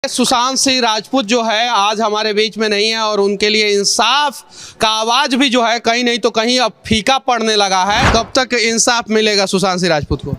सुशांत सिंह राजपूत जो है आज हमारे बीच में नहीं है और उनके लिए इंसाफ का आवाज भी जो है कहीं नहीं तो कहीं अब फीका पड़ने लगा है। कब तक इंसाफ मिलेगा सुशांत सिंह राजपूत को?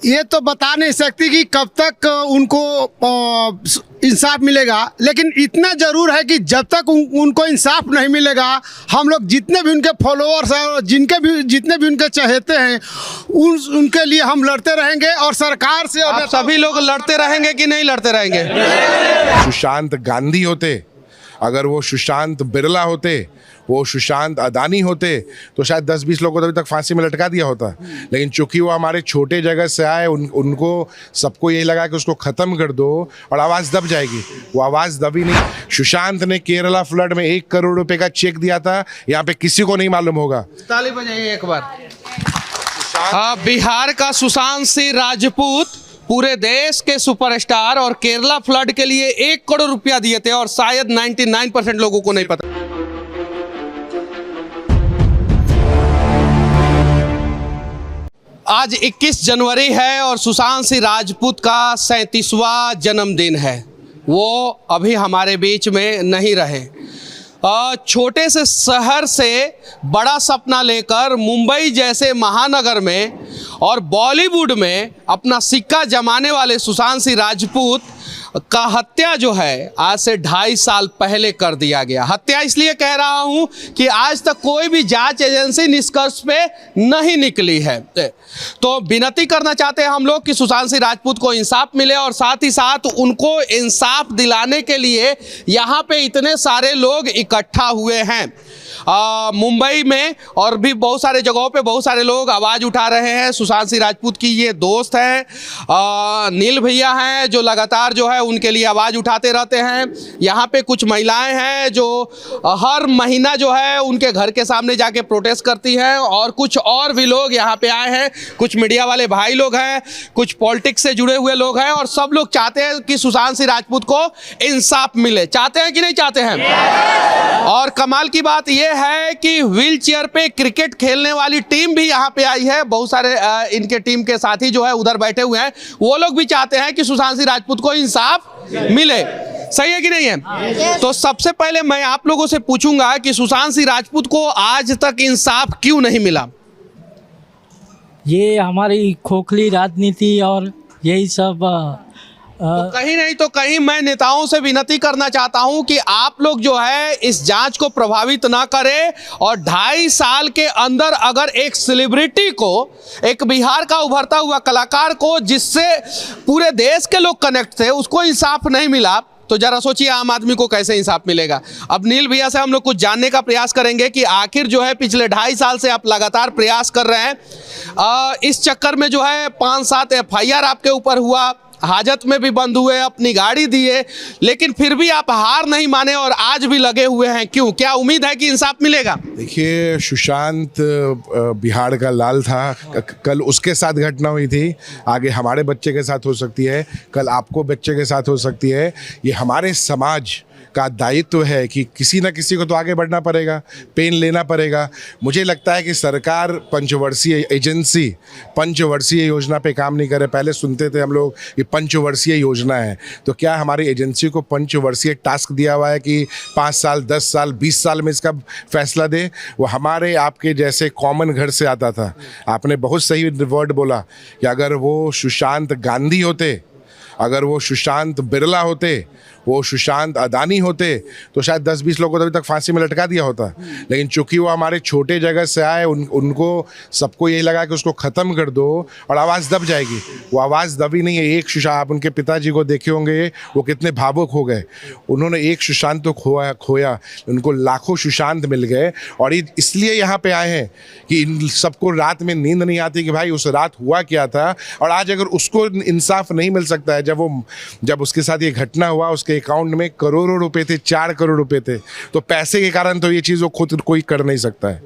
ये तो बता नहीं सकती कि कब तक उनको इंसाफ मिलेगा, लेकिन इतना जरूर है कि जब तक उनको इंसाफ नहीं मिलेगा हम लोग जितने भी उनके फॉलोअर्स हैं और जितने भी उनके चहेते हैं उनके लिए हम लड़ते रहेंगे। और सरकार से आप सभी लोग लड़ते रहेंगे कि नहीं लड़ते रहेंगे? सुशांत गांधी होते, अगर वो सुशांत बिरला होते, वो सुशांत अदानी होते तो शायद 10-20 लोगों को अभी तक फांसी में लटका दिया होता। लेकिन चूंकि वो हमारे छोटे जगह से आए, उनको सबको यही लगा कि उसको ख़त्म कर दो और आवाज़ दब जाएगी। वो आवाज़ दबी नहीं। सुशांत ने केरला फ्लड में 1 करोड़ रुपए का चेक दिया था, यहाँ पे किसी को नहीं मालूम होगा। ताली बजाइए एक बार। बिहार का सुशांत सिंह राजपूत पूरे देश के सुपरस्टार और केरला फ्लड के लिए 1 करोड़ रुपया दिए थे और शायद 99% लोगों को नहीं पता। आज 21 जनवरी है और सुशांत सिंह राजपूत का 37वां जन्मदिन है। वो अभी हमारे बीच में नहीं रहे। छोटे से शहर से बड़ा सपना लेकर मुंबई जैसे महानगर में और बॉलीवुड में अपना सिक्का जमाने वाले सुशांत सिंह राजपूत का हत्या जो है आज से 2.5 साल पहले कर दिया गया। हत्या इसलिए कह रहा हूं कि आज तक कोई भी जांच एजेंसी निष्कर्ष पे नहीं निकली है। तो विनती करना चाहते हैं हम लोग कि सुशांत सिंह राजपूत को इंसाफ मिले और साथ ही साथ उनको इंसाफ दिलाने के लिए यहाँ पे इतने सारे लोग इकट्ठा हुए हैं। मुंबई में और भी बहुत सारे जगहों पे बहुत सारे लोग आवाज़ उठा रहे हैं। सुशांत सिंह राजपूत की ये दोस्त हैं, नील भैया हैं जो लगातार जो है उनके लिए आवाज़ उठाते रहते हैं। यहाँ पे कुछ महिलाएं हैं जो हर महीना जो है उनके घर के सामने जाके प्रोटेस्ट करती हैं और कुछ और भी लोग यहाँ पे आए हैं। कुछ मीडिया वाले भाई लोग हैं, कुछ पॉलिटिक्स से जुड़े हुए लोग हैं और सब लोग चाहते हैं कि सुशांत सिंह राजपूत को इंसाफ मिले। चाहते हैं कि नहीं चाहते हैं? और कमाल की बात यह है कि व्हील चेयर पे क्रिकेट खेलने वाली टीम भी यहाँ पे आई है। बहुत सारे इनके टीम के साथी जो है उधर बैठे हुए हैं, वो लोग भी चाहते हैं कि सुशांत सिंह राजपूत को इंसाफ मिले। सही है कि नहीं है? तो सबसे पहले मैं आप लोगों से पूछूंगा कि सुशांत सिंह राजपूत को आज तक इंसाफ क्यों नहीं मिला? ये हमारी खोखली राजनीति और यही सब तो कहीं नहीं तो कहीं मैं नेताओं से विनती करना चाहता हूं कि आप लोग जो है इस जांच को प्रभावित ना करें और 2.5 साल के अंदर अगर एक सेलिब्रिटी को, एक बिहार का उभरता हुआ कलाकार को जिससे पूरे देश के लोग कनेक्ट थे, उसको इंसाफ नहीं मिला तो जरा सोचिए आम आदमी को कैसे इंसाफ मिलेगा। अब नील भैया से हम लोग कुछ जानने का प्रयास करेंगे कि आखिर जो है पिछले 2.5 साल से आप लगातार प्रयास कर रहे हैं। इस चक्कर में जो है 5-7 FIR आपके ऊपर हुआ, हाजत में भी बंद हुए, अपनी गाड़ी दिए, लेकिन फिर भी आप हार नहीं माने और आज भी लगे हुए हैं। क्यों? क्या उम्मीद है कि इंसाफ मिलेगा? देखिए, सुशांत बिहार का लाल था। कल उसके साथ घटना हुई थी, आगे हमारे बच्चे के साथ हो सकती है, कल आपको बच्चे के साथ हो सकती है। ये हमारे समाज का दायित्व है कि किसी न किसी को तो आगे बढ़ना पड़ेगा, पेन लेना पड़ेगा। मुझे लगता है कि सरकार पंचवर्षीय एजेंसी पंचवर्षीय योजना पे काम नहीं करे। पहले सुनते थे हम लोग ये पंचवर्षीय योजना है, तो क्या हमारी एजेंसी को पंचवर्षीय टास्क दिया हुआ है कि 5 साल, 10 साल, 20 साल में इसका फैसला दे? वो हमारे आपके जैसे कॉमन घर से आता था। आपने बहुत सही वर्ड बोला कि अगर वो सुशांत गांधी होते, अगर वो सुशांत बिरला होते, वो सुशांत अदानी होते तो शायद 10-20 लोगों को अभी तक फांसी में लटका दिया होता। लेकिन चूंकि वो हमारे छोटे जगह से आए, उनको सबको यही लगा कि उसको ख़त्म कर दो और आवाज़ दब जाएगी। वो आवाज़ दबी नहीं है। एक सुशांत, आप उनके पिताजी को देखे होंगे, वो कितने भावुक हो गए। उन्होंने एक सुशांत तो खोया, उनको लाखों सुशांत मिल गए और इसलिए यहाँ पे आए हैं कि इन सबको रात में नींद नहीं आती कि भाई उस रात हुआ क्या था। और आज अगर उसको इंसाफ नहीं मिल सकता है, जब उसके साथ ये घटना हुआ उसके अकाउंट में करोड़ों रुपए थे, 4 करोड़ रुपए थे, तो पैसे के कारण तो ये चीज़ वो खुद कोई कर नहीं सकता है।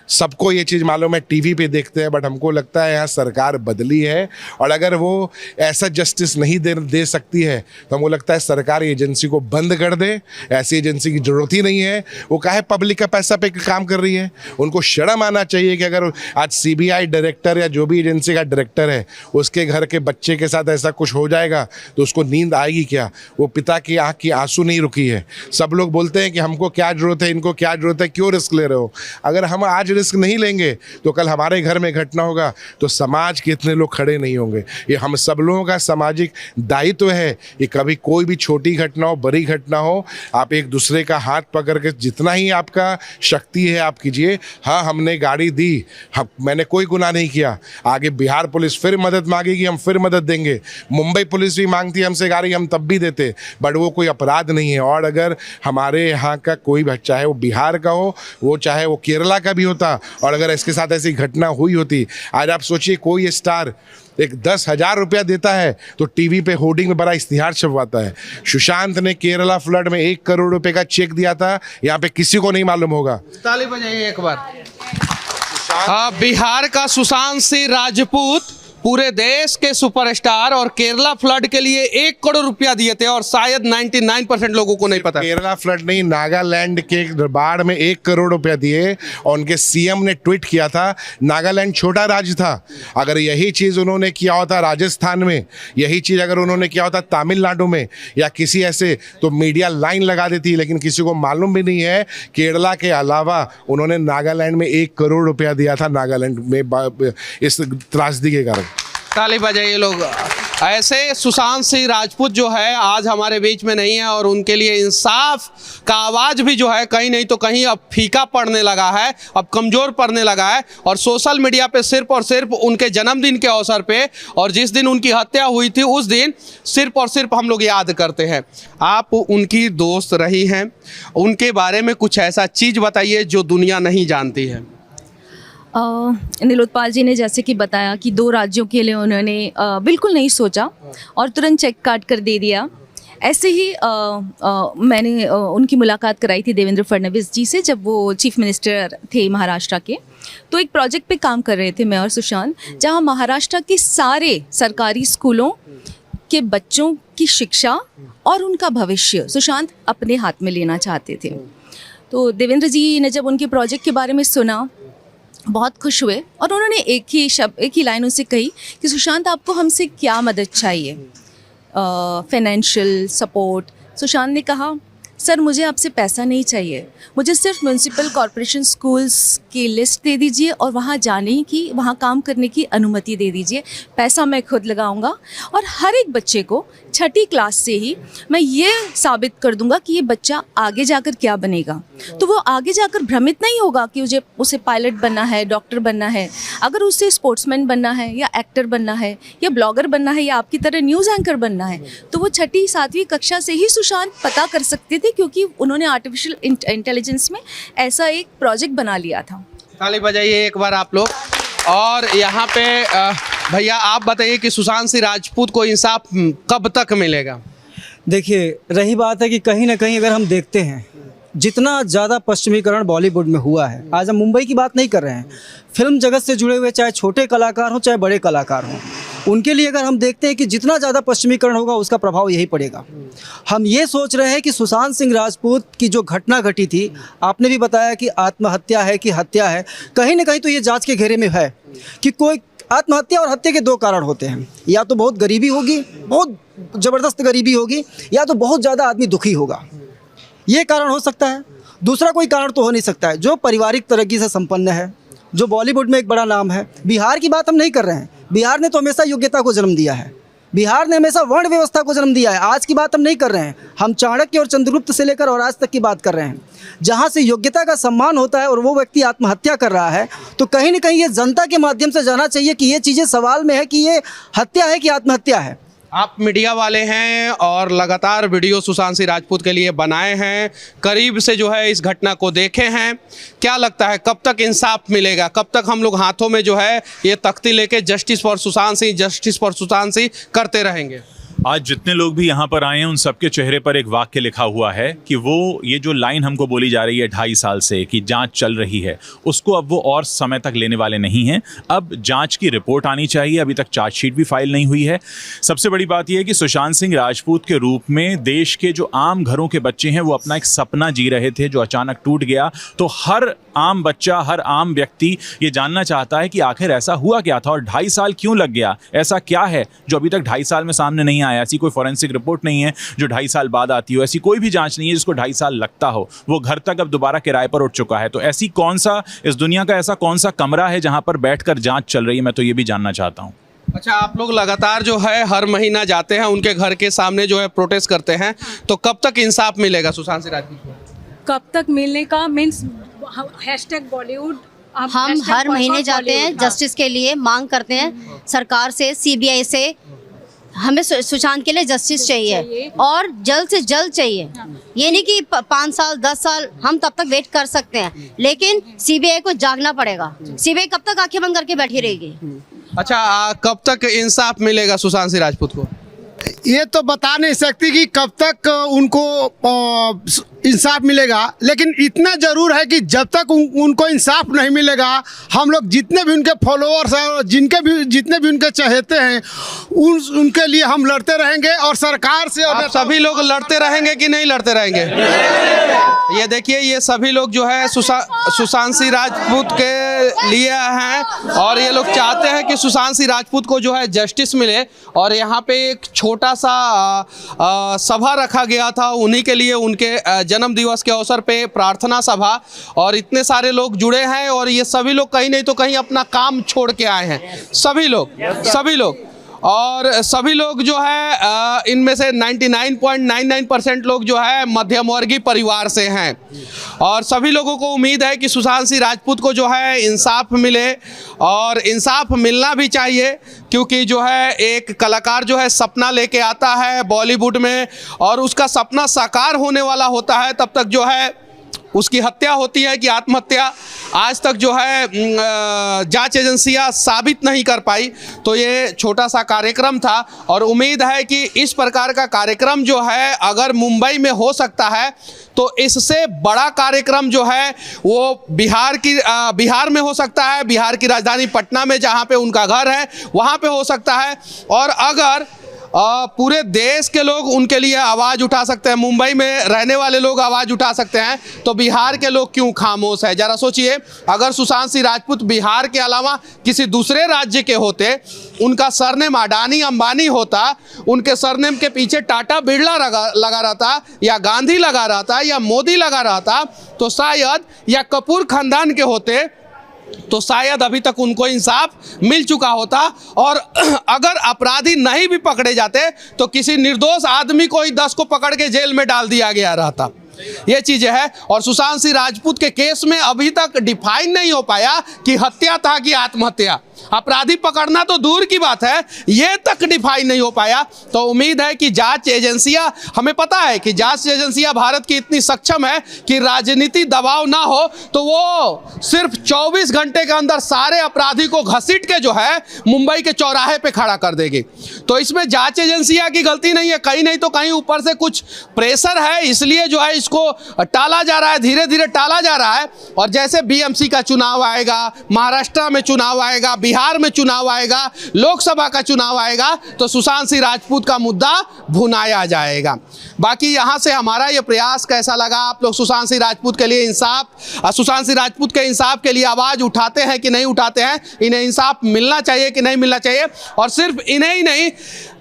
सबको ये चीज़ मालूम है, टीवी पे देखते हैं, बट हमको लगता है यहाँ सरकार बदली है और अगर वो ऐसा जस्टिस नहीं दे सकती है तो हमको लगता है सरकार एजेंसी को बंद कर दे। ऐसी एजेंसी की ज़रूरत ही नहीं है। वो काहे पब्लिक का पैसा पे काम कर रही है। उनको शर्म आना चाहिए कि अगर आज सीबीआई डायरेक्टर या जो भी एजेंसी का डायरेक्टर है उसके घर के बच्चे के साथ ऐसा कुछ हो जाएगा तो उसको नींद आएगी क्या? वो पिता की आँख की आंसू नहीं रुकी है। सब लोग बोलते हैं कि हमको क्या ज़रूरत है, इनको क्या ज़रूरत है, क्यों रिस्क ले रहे हो? अगर हम आज रिस्क नहीं लेंगे तो कल हमारे घर में घटना होगा तो समाज के इतने लोग खड़े नहीं होंगे। ये हम सब लोगों का सामाजिक दायित्व है कि कभी कोई भी छोटी घटना हो, बड़ी घटना हो, आप एक दूसरे का हाथ पकड़ के जितना ही आपका शक्ति है आप कीजिए। हाँ, हमने गाड़ी दी, मैंने कोई गुनाह नहीं किया। आगे बिहार पुलिस फिर मदद मांगेगी, हम फिर मदद देंगे। मुंबई पुलिस भी मांगती है हमसे गाड़ी, हम तब भी देते, बट वो कोई अपराध नहीं है। और अगर हमारे यहाँ का कोई बच्चा, चाहे वो बिहार का हो, वो चाहे वो केरला का भी होता, और अगर इसके साथ ऐसी घटना हुई होती, आज आप सोचिए कोई स्टार एक 10,000 रुपया देता है तो टीवी पे होर्डिंग में बड़ा इश्तिहार छपवाता है। सुशांत ने केरला फ्लड में 1 करोड़ रुपए का चेक दिया था, यहाँ पे किसी को नहीं मालूम होगा। ताली बजाइए एक बार। बिहार का सुशांत सिंह राजपूत पूरे देश के सुपरस्टार और केरला फ्लड के लिए 1 करोड़ रुपया दिए थे और शायद 99% लोगों को नहीं पता। केरला फ्लड नहीं, नागालैंड के बाढ़ में 1 करोड़ रुपया दिए और उनके सीएम ने ट्वीट किया था। नागालैंड छोटा राज्य था, अगर यही चीज़ उन्होंने किया होता राजस्थान में, यही चीज़ अगर उन्होंने किया होता तमिलनाडु में या किसी ऐसे, तो मीडिया लाइन लगा देती। लेकिन किसी को मालूम भी नहीं है केरला के अलावा उन्होंने नागालैंड में 1 करोड़ रुपया दिया था, नागालैंड में इस त्रासदी के कारण। ताली बजाइए लोग। ऐसे सुशांत सिंह राजपूत जो है आज हमारे बीच में नहीं है और उनके लिए इंसाफ का आवाज़ भी जो है कहीं नहीं तो कहीं अब फीका पड़ने लगा है, अब कमज़ोर पड़ने लगा है। और सोशल मीडिया पे सिर्फ और सिर्फ उनके जन्मदिन के अवसर पे और जिस दिन उनकी हत्या हुई थी उस दिन सिर्फ और सिर्फ हम लोग याद करते हैं। आप उनकी दोस्त रही हैं, उनके बारे में कुछ ऐसा चीज़ बताइए जो दुनिया नहीं जानती है। नीलोत्पाल जी ने जैसे कि बताया कि 2 राज्यों के लिए उन्होंने बिल्कुल नहीं सोचा और तुरंत चेक काट कर दे दिया। ऐसे ही मैंने उनकी मुलाकात कराई थी देवेंद्र फडणवीस जी से जब वो चीफ मिनिस्टर थे महाराष्ट्र के। तो एक प्रोजेक्ट पे काम कर रहे थे मैं और सुशांत, जहां महाराष्ट्र के सारे सरकारी स्कूलों के बच्चों की शिक्षा और उनका भविष्य सुशांत अपने हाथ में लेना चाहते थे। तो देवेंद्र जी ने जब उनके प्रोजेक्ट के बारे में सुना बहुत खुश हुए और उन्होंने एक ही लाइन उनसे कही कि सुशांत आपको हमसे क्या मदद चाहिए, फाइनेंशियल सपोर्ट। सुशांत ने कहा सर मुझे आपसे पैसा नहीं चाहिए, मुझे सिर्फ म्यूनसिपल कॉरपोरेशन स्कूल्स की लिस्ट दे दीजिए और वहाँ जाने की, वहाँ काम करने की अनुमति दे दीजिए। पैसा मैं खुद लगाऊंगा और हर एक बच्चे को 6ठी क्लास से ही मैं ये साबित कर दूंगा कि ये बच्चा आगे जाकर क्या बनेगा। तो वो आगे जाकर भ्रमित नहीं होगा कि उसे पायलट बनना है, डॉक्टर बनना है। अगर उसे स्पोर्ट्समैन बनना है या एक्टर बनना है या ब्लॉगर बनना है या आपकी तरह न्यूज़ एंकर बनना है, तो वो 6ठी 7वीं कक्षा से ही सुशांत पता कर सकते थे क्योंकि उन्होंने आर्टिफिशियल इंटेलिजेंस में ऐसा एक प्रोजेक्ट बना लिया था। ताली बजाइए एक बार आप लोग। और यहाँ पे भैया आप बताइए कि सुशांत सिंह राजपूत को इंसाफ कब तक मिलेगा? देखिए, रही बात है कि कहीं ना कहीं अगर हम देखते हैं जितना ज़्यादा पश्चिमीकरण बॉलीवुड में हुआ है, आज हम मुंबई की बात नहीं कर रहे हैं, फिल्म जगत से जुड़े हुए चाहे छोटे कलाकार हों चाहे बड़े कलाकार हों, उनके लिए अगर हम देखते हैं कि जितना ज़्यादा पश्चिमीकरण होगा उसका प्रभाव यही पड़ेगा। हम ये सोच रहे हैं कि सुशांत सिंह राजपूत की जो घटना घटी थी, आपने भी बताया कि आत्महत्या है कि हत्या है, कहीं ना कहीं तो ये जांच के घेरे में है कि कोई आत्महत्या और हत्या के 2 कारण होते हैं, या तो बहुत गरीबी होगी, बहुत ज़बरदस्त गरीबी होगी, या तो बहुत ज़्यादा आदमी दुखी होगा। ये कारण हो सकता है, दूसरा कोई कारण तो हो नहीं सकता है। जो पारिवारिक तरक्की से संपन्न है, जो बॉलीवुड में एक बड़ा नाम है, बिहार की बात हम नहीं कर रहे हैं, बिहार ने तो हमेशा योग्यता को जन्म दिया है, बिहार ने हमेशा वर्ण व्यवस्था को जन्म दिया है। आज की बात हम नहीं कर रहे हैं, हम चाणक्य और चंद्रगुप्त से लेकर और आज तक की बात कर रहे हैं, जहाँ से योग्यता का सम्मान होता है और वो व्यक्ति आत्महत्या कर रहा है। तो कहीं ना कहीं ये जनता के माध्यम से जाना चाहिए कि ये चीज़ें सवाल में है कि ये हत्या है कि आत्महत्या है। आप मीडिया वाले हैं और लगातार वीडियो सुशांत सिंह राजपूत के लिए बनाए हैं, करीब से जो है इस घटना को देखे हैं। क्या लगता है कब तक इंसाफ मिलेगा? कब तक हम लोग हाथों में जो है ये तख्ती लेके जस्टिस फॉर सुशांत सिंह करते रहेंगे? आज जितने लोग भी यहाँ पर आए हैं उन सबके चेहरे पर एक वाक्य लिखा हुआ है कि वो ये जो लाइन हमको बोली जा रही है 2.5 साल से कि जांच चल रही है, उसको अब वो और समय तक लेने वाले नहीं हैं। अब जांच की रिपोर्ट आनी चाहिए। अभी तक चार्जशीट भी फाइल नहीं हुई है। सबसे बड़ी बात यह है कि सुशांत सिंह राजपूत के रूप में देश के जो आम घरों के बच्चे हैं वो अपना एक सपना जी रहे थे जो अचानक टूट गया। तो हर आम बच्चा, हर आम व्यक्ति ये जानना चाहता है कि आखिर ऐसा हुआ क्या था और 2.5 साल क्यों लग गया। ऐसा क्या है जो अभी तक 2.5 साल में सामने नहीं आया। ऐसी कोई फॉरेंसिक रिपोर्ट नहीं है जो 2.5 साल बाद आती हो। ऐसी कोई भी जांच नहीं है जिसको 2.5 साल लगता हो। वो घर तक अब दोबारा किराए पर उठ चुका है। तो ऐसी कौन सा, इस दुनिया का ऐसा कौन सा कमरा है जहां पर बैठकर जांच चल रही है, मैं तो ये भी जानना चाहता हूं। अच्छा, आप लोग लगातार जो है हर महीना जाते हैं उनके घर के सामने जो है प्रोटेस्ट करते हैं, तो कब तक इंसाफ मिलेगा सुशांत सिंह राजपूत को? कब तक मिलने का मीन्स #बॉलीवुड हम हर महीने जाते हैं जस्टिस के लिए, मांग करते हैं सरकार से, सीबीआई से। हमें सुशांत के लिए जस्टिस चाहिए और जल्द से जल्द चाहिए। ये नहीं कि 5 साल 10 साल हम तब तक वेट कर सकते हैं, लेकिन सीबीआई को जागना पड़ेगा। सीबीआई कब तक आंखें बंद करके बैठी रहेगी? अच्छा, कब तक इंसाफ मिलेगा सुशांत सिंह राजपूत को? ये तो बता नहीं सकती कि कब तक उनको इंसाफ मिलेगा, लेकिन इतना ज़रूर है कि जब तक उनको इंसाफ नहीं मिलेगा, हम लोग जितने भी उनके फॉलोअर्स हैं और जितने भी उनके चहेते हैं उनके लिए हम लड़ते रहेंगे। और सरकार से आप सभी लोग लड़ते रहेंगे कि नहीं लड़ते रहेंगे? ये देखिए, ये सभी लोग जो है सुशांत सिंह राजपूत के लिए हैं और ये लोग चाहते हैं कि सुशांत सिंह राजपूत को जो है जस्टिस मिले। और यहाँ पे एक छोटा सा सभा रखा गया था उन्हीं के लिए, उनके जन्म दिवस के अवसर पे प्रार्थना सभा, और इतने सारे लोग जुड़े हैं और ये सभी लोग कहीं नहीं तो कहीं अपना काम छोड़ के आए हैं। सभी लोग और सभी लोग जो है इनमें से 99.99% लोग जो है मध्यम वर्गीय परिवार से हैं और सभी लोगों को उम्मीद है कि सुशांत सिंह राजपूत को जो है इंसाफ मिले और इंसाफ मिलना भी चाहिए, क्योंकि जो है एक कलाकार जो है सपना लेके आता है बॉलीवुड में और उसका सपना साकार होने वाला होता है, तब तक जो है उसकी हत्या होती है कि आत्महत्या, आज तक जो है जांच एजेंसियां साबित नहीं कर पाई। तो ये छोटा सा कार्यक्रम था और उम्मीद है कि इस प्रकार का कार्यक्रम जो है अगर मुंबई में हो सकता है तो इससे बड़ा कार्यक्रम जो है वो बिहार में हो सकता है, बिहार की राजधानी पटना में जहाँ पे उनका घर है वहाँ पे हो सकता है। और अगर पूरे देश के लोग उनके लिए आवाज़ उठा सकते हैं, मुंबई में रहने वाले लोग आवाज़ उठा सकते हैं, तो बिहार के लोग क्यों खामोश है? ज़रा सोचिए, अगर सुशांत सिंह राजपूत बिहार के अलावा किसी दूसरे राज्य के होते, उनका सरनेम अडानी अंबानी होता, उनके सरनेम के पीछे टाटा बिरला लगा रहता या गांधी लगा रहता या मोदी लगा रहता, तो शायद, या कपूर खानदान के होते तो शायद अभी तक उनको इंसाफ मिल चुका होता। और अगर अपराधी नहीं भी पकड़े जाते तो किसी निर्दोष आदमी को ही 10 को पकड़ के जेल में डाल दिया गया रहता। ये चीज़ें हैं। और सुशांत सिंह राजपूत के केस में अभी तक डिफाइन नहीं हो पाया कि हत्या था कि आत्महत्या। अपराधी पकड़ना तो दूर की बात है, ये तक डिफाइन नहीं हो पाया। तो उम्मीद है कि जांच एजेंसियां, हमें पता है कि जांच एजेंसियां भारत की इतनी सक्षम है कि राजनीति दबाव ना हो तो वो सिर्फ 24 घंटे के अंदर सारे अपराधी को घसीट के जो है मुंबई के चौराहे पे खड़ा कर देगी। तो इसमें जांच एजेंसियां की गलती नहीं है, कहीं नहीं तो कहीं ऊपर से कुछ प्रेशर है, इसलिए जो है इसको टाला जा रहा है, धीरे धीरे टाला जा रहा है। और जैसे बीएमसी का चुनाव आएगा, महाराष्ट्र में चुनाव आएगा, बिहार में चुनाव आएगा, लोकसभा का चुनाव आएगा, तो सुशांत सिंह राजपूत का मुद्दा भुनाया जाएगा। बाकी यहाँ से हमारा ये प्रयास कैसा लगा, आप लोग सुशांत सिंह राजपूत के लिए इंसाफ, सुशांत सिंह राजपूत के इंसाफ के लिए आवाज़ उठाते हैं कि नहीं उठाते हैं, इन्हें इंसाफ मिलना चाहिए कि नहीं मिलना चाहिए। और सिर्फ इन्हें ही नहीं,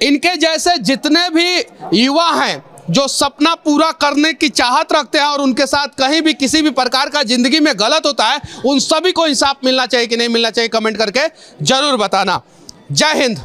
इनके जैसे जितने भी युवा हैं जो सपना पूरा करने की चाहत रखते हैं और उनके साथ कहीं भी किसी भी प्रकार का जिंदगी में गलत होता है, उन सभी को इंसाफ मिलना चाहिए कि नहीं मिलना चाहिए, कमेंट करके जरूर बताना। जय हिंद।